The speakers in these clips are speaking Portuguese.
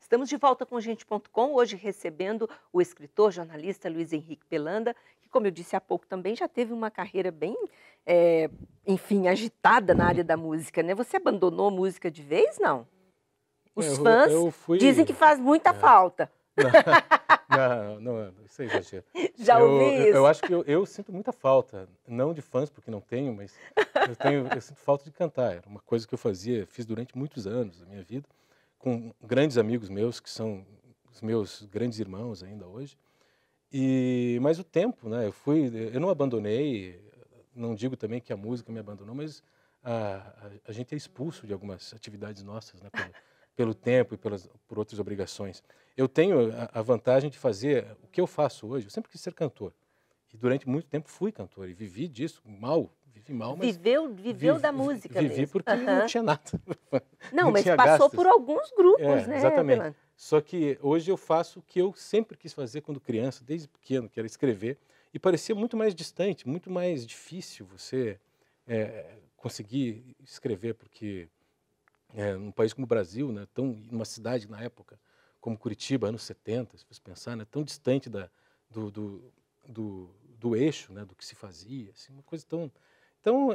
Estamos de volta com gente.com, hoje recebendo o escritor, jornalista Luiz Henrique Pelanda, que, como eu disse há pouco, também já teve uma carreira bem, enfim, agitada na área da música, né? Você abandonou a música de vez, não? É, Os eu, fãs eu dizem fui. que faz muita É, falta. não, não, isso é exagero. Já ouvi Eu isso. acho que eu sinto muita falta, não de fãs, porque não tenho, mas eu sinto falta de cantar. Era uma coisa que eu fiz durante muitos anos da minha vida, com grandes amigos meus, que são os meus grandes irmãos ainda hoje. Mas o tempo, né? Eu não abandonei, não digo também que a música me abandonou, mas a gente é expulso de algumas atividades nossas, né? Pelo tempo e por outras obrigações. Eu tenho a vantagem de fazer o que eu faço hoje. Eu sempre quis ser cantor. E durante muito tempo fui cantor e vivi disso, vivi mal, mas Viveu da música vivi mesmo. porque não Aham. tinha nada, Não, não mas tinha passou por gastos. alguns grupos, né, Exatamente. Pelanda? Só que hoje eu faço o que eu sempre quis fazer quando criança, desde pequeno, que era escrever, e parecia muito mais distante, muito mais difícil você conseguir escrever, porque num país como o Brasil, né, numa cidade na época como Curitiba, anos 70, se você pensar, né, tão distante do, do, do eixo, né, do que se fazia, assim, uma coisa tão... Então,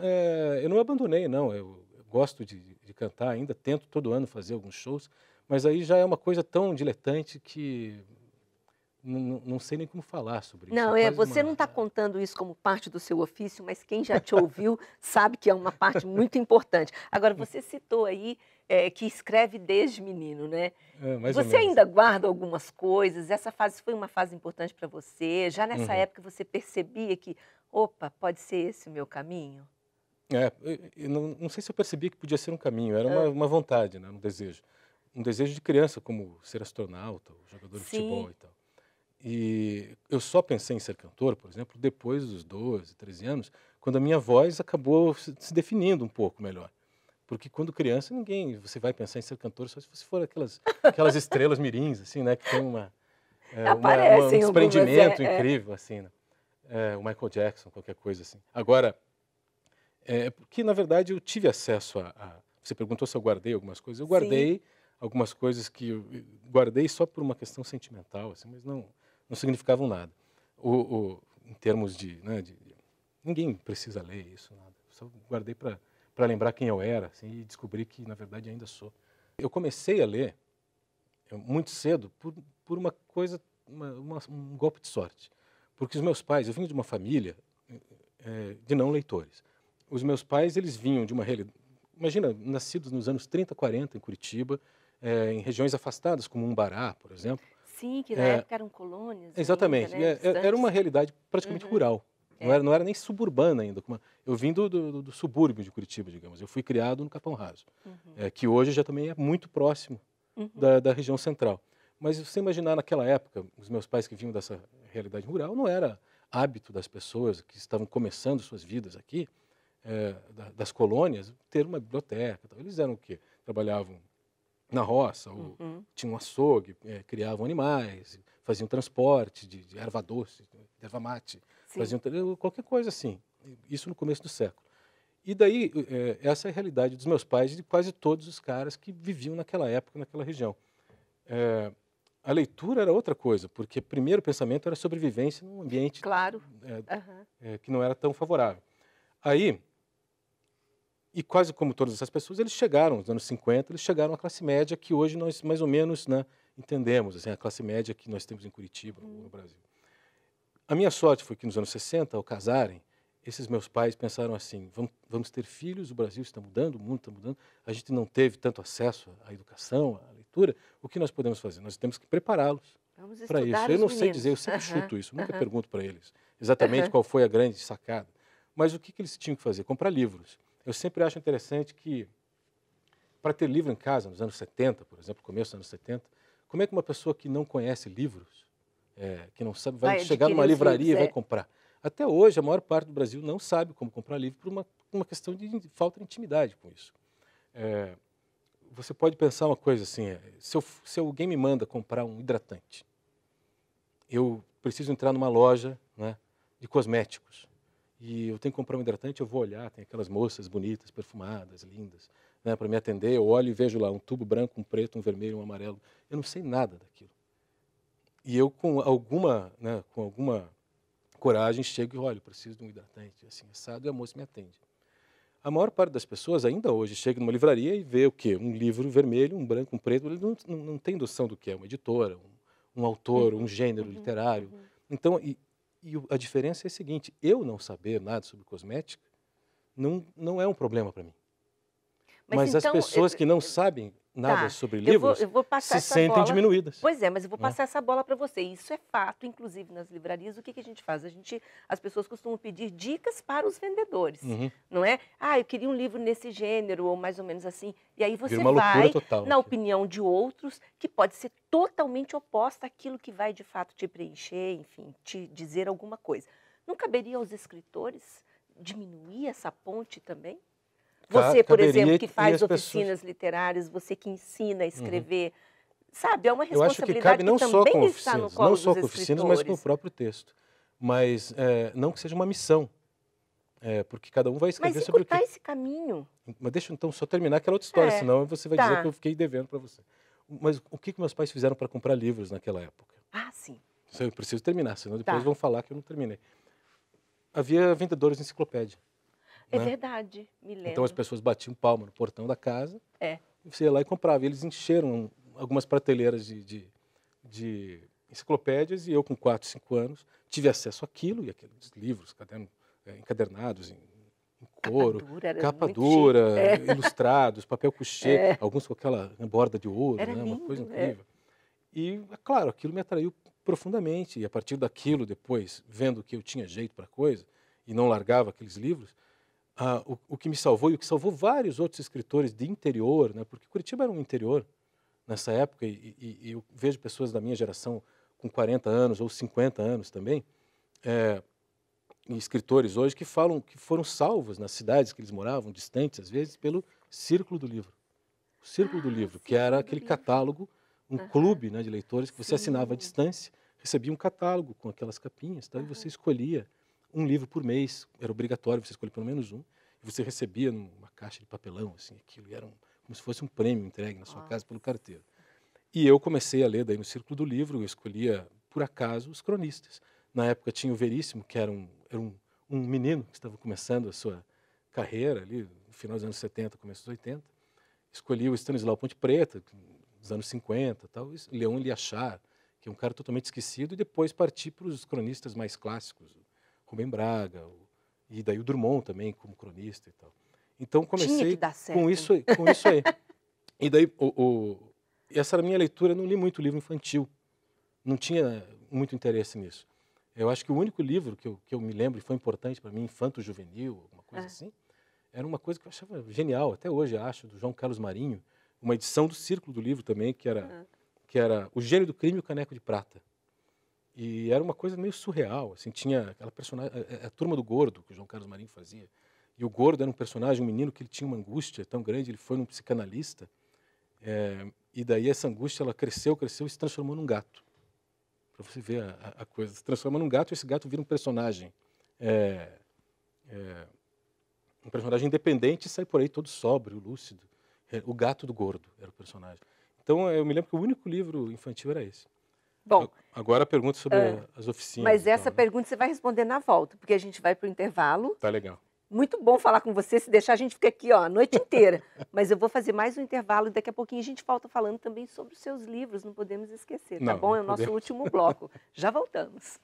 eu não abandonei, não, eu gosto de cantar ainda, tento todo ano fazer alguns shows, mas aí já é uma coisa tão diletante que não sei nem como falar sobre isso, é Não, quase você não uma... está contando isso como parte do seu ofício, mas quem já te ouviu sabe que é uma parte muito importante. Agora, você citou aí que escreve desde menino, né? mais ou Você menos. ainda guarda algumas coisas? Essa fase foi uma fase importante para você? Já nessa Uhum. época você percebia que, opa, pode ser esse o meu caminho? Eu não sei se eu percebi que podia ser um caminho, era Hã. uma vontade, né, um desejo. Um desejo de criança, como ser astronauta, ou jogador de Sim. futebol e tal. E eu só pensei em ser cantor, por exemplo, depois dos 12, 13 anos, quando a minha voz acabou se definindo um pouco melhor. Porque quando criança, você vai pensar em ser cantor só se você for aquelas estrelas mirins, assim, né, que tem um Aparecem algumas, desprendimento incrível, assim, né? O Michael Jackson, qualquer coisa assim. Agora, porque, na verdade, eu tive acesso Você perguntou se eu guardei algumas coisas. Eu sim. guardei algumas coisas que eu guardei só por uma questão sentimental, assim, mas não significavam nada. Em termos né, ninguém precisa ler isso, nada. Só guardei para lembrar quem eu era, assim, e descobrir que, na verdade, ainda sou. Eu comecei a ler muito cedo por uma coisa, um golpe de sorte. Porque os meus pais, eu vim de uma família de não leitores. Os meus pais, eles vinham de uma realidade... Imagina, nascidos nos anos 30, 40, em Curitiba, em regiões afastadas, como Umbará, por exemplo. Sim, que na É, época eram colônias ainda, exatamente. né, Era uma distantes. realidade praticamente Uhum. rural. É. Não era nem suburbana ainda. Eu vim do subúrbio de Curitiba, digamos. Eu fui criado no Capão Raso, Uhum. que hoje já também é muito próximo Uhum. da região central. Mas se você imaginar naquela época, os meus pais que vinham dessa realidade rural, não era hábito das pessoas que estavam começando suas vidas aqui, das colônias, ter uma biblioteca. Eles eram o quê? Trabalhavam na roça, ou Uhum. tinham um açougue, criavam animais, faziam transporte de erva doce, de erva mate, Sim. qualquer coisa assim. Isso no começo do século. E daí, essa é a realidade dos meus pais e de quase todos os caras que viviam naquela época, naquela região. A leitura era outra coisa, porque o primeiro pensamento era sobrevivência num ambiente Claro. Aham. que não era tão favorável. Aí, e quase como todas essas pessoas, eles chegaram, nos anos 50, eles chegaram à classe média que hoje nós mais ou menos, né, entendemos, assim, a classe média que nós temos em Curitiba, no Brasil. A minha sorte foi que nos anos 60, ao casarem, esses meus pais pensaram assim, vamos ter filhos, o Brasil está mudando, o mundo está mudando, a gente não teve tanto acesso à educação, à leitura, o que nós podemos fazer? Nós temos que prepará-los Vamos para isso. estudar Eu os não sei dizer, eu meninos. sempre Aham. chuto isso, nunca Aham. pergunto para eles exatamente Aham. qual foi a grande sacada. Mas o que eles tinham que fazer? Comprar livros. Eu sempre acho interessante que, para ter livro em casa, nos anos 70, por exemplo, começo dos anos 70, como é que uma pessoa que não conhece livros, que não sabe, vai Vai chegar numa adquirir os livros, livraria e vai comprar? Até hoje, a maior parte do Brasil não sabe como comprar livro por uma questão de falta de intimidade com isso. Você pode pensar uma coisa assim, se alguém me manda comprar um hidratante, eu preciso entrar numa loja, né, de cosméticos, e eu tenho que comprar um hidratante, eu vou olhar, tem aquelas moças bonitas, perfumadas, lindas, né, para me atender, eu olho e vejo lá um tubo branco, um preto, um vermelho, um amarelo. Eu não sei nada daquilo. E eu, com alguma coragem, chego e olho, preciso de um hidratante, assim, assado, e a moça me atende. A maior parte das pessoas, ainda hoje, chega numa livraria e vê o quê? Um livro vermelho, um branco, um preto, ele não tem noção do que é uma editora, um autor, um gênero literário. Então, a diferença é a seguinte, eu não saber nada sobre cosmética não é um problema para mim. Mas então, as pessoas que não sabem nada sobre livros eu vou passar se sentem diminuídas. Pois é, mas eu vou passar essa bola para você. Isso é fato, inclusive nas livrarias. O que a gente faz? As pessoas costumam pedir dicas para os vendedores, não é? Eu queria um livro nesse gênero, ou mais ou menos assim. E aí você vai na opinião de outros, que pode ser totalmente oposta àquilo que vai de fato te preencher, enfim, te dizer alguma coisa. Não caberia aos escritores diminuir essa ponte também? Você, por exemplo, que faz oficinas literárias, você que ensina a escrever, sabe, é uma responsabilidade que também está no colo dos escritores. Não só com oficinas, mas com o próprio texto. Mas não que seja uma missão, porque cada um vai escrever sobre o que... Mas esse caminho. Mas deixa eu então só terminar aquela outra história, senão você vai dizer que eu fiquei devendo para você. Mas o que meus pais fizeram para comprar livros naquela época? Sim. Eu preciso terminar, senão depois vão falar que eu não terminei. Havia vendedores de enciclopédia. É verdade, me lembro. Então as pessoas batiam palma no portão da casa, e você ia lá e comprava. E eles encheram algumas prateleiras de enciclopédias, e eu com 4, 5 anos tive acesso àquilo, e aqueles livros encadernados em couro, capa dura, ilustrados, papel couché, alguns com aquela borda de ouro, né, uma coisa incrível. E, claro, aquilo me atraiu profundamente, e a partir daquilo depois, vendo que eu tinha jeito para a coisa, e não largava aqueles livros, o que me salvou, e o que salvou vários outros escritores de interior, né, porque Curitiba era um interior nessa época, e eu vejo pessoas da minha geração com 40 anos ou 50 anos também, escritores hoje que falam que foram salvos nas cidades que eles moravam, distantes às vezes, pelo Círculo do Livro. O Círculo do Livro, que era aquele catálogo, um clube, né, de leitores que você assinava à distância, recebia um catálogo com aquelas capinhas, e você escolhia um livro por mês, era obrigatório você escolher pelo menos um, e você recebia numa caixa de papelão, assim, aquilo, e era como se fosse um prêmio entregue na sua casa pelo carteiro. E eu comecei a ler daí no Círculo do Livro, eu escolhia, por acaso, os cronistas. Na época tinha o Veríssimo, que era um menino que estava começando a sua carreira ali, no final dos anos 70, começo dos 80. Escolhi o Stanislau Ponte Preta, dos anos 50, tal, Leon Eliachar, que é um cara totalmente esquecido, e depois parti para os cronistas mais clássicos, Rubem Braga, e daí o Drummond também como cronista e tal. Então comecei com isso aí. E daí essa era a minha leitura, eu não li muito livro infantil, não tinha muito interesse nisso. Eu acho que o único livro que eu me lembro e foi importante para mim, infanto-juvenil, alguma coisa assim, era uma coisa que eu achava genial, até hoje acho, do João Carlos Marinho, uma edição do Círculo do Livro também, que era O Gênio do Crime e o Caneco de Prata. E era uma coisa meio surreal, assim, tinha aquela personagem, a Turma do Gordo, que o João Carlos Marinho fazia. E o Gordo era um personagem, um menino que ele tinha uma angústia tão grande, ele foi num psicanalista, e daí essa angústia, ela cresceu e se transformou num gato. Para você ver a coisa, se transforma num gato, e esse gato vira um personagem independente e sai por aí todo sóbrio, lúcido. O Gato do Gordo era o personagem. Então, eu me lembro que o único livro infantil era esse. Bom, agora a pergunta sobre as oficinas. Mas essa pergunta você vai responder na volta, porque a gente vai para o intervalo. Tá legal. Muito bom falar com você, se deixar a gente fica aqui a noite inteira. Mas eu vou fazer mais um intervalo e daqui a pouquinho a gente volta falando também sobre os seus livros, não podemos esquecer, tá bom? É o nosso último bloco. Já voltamos.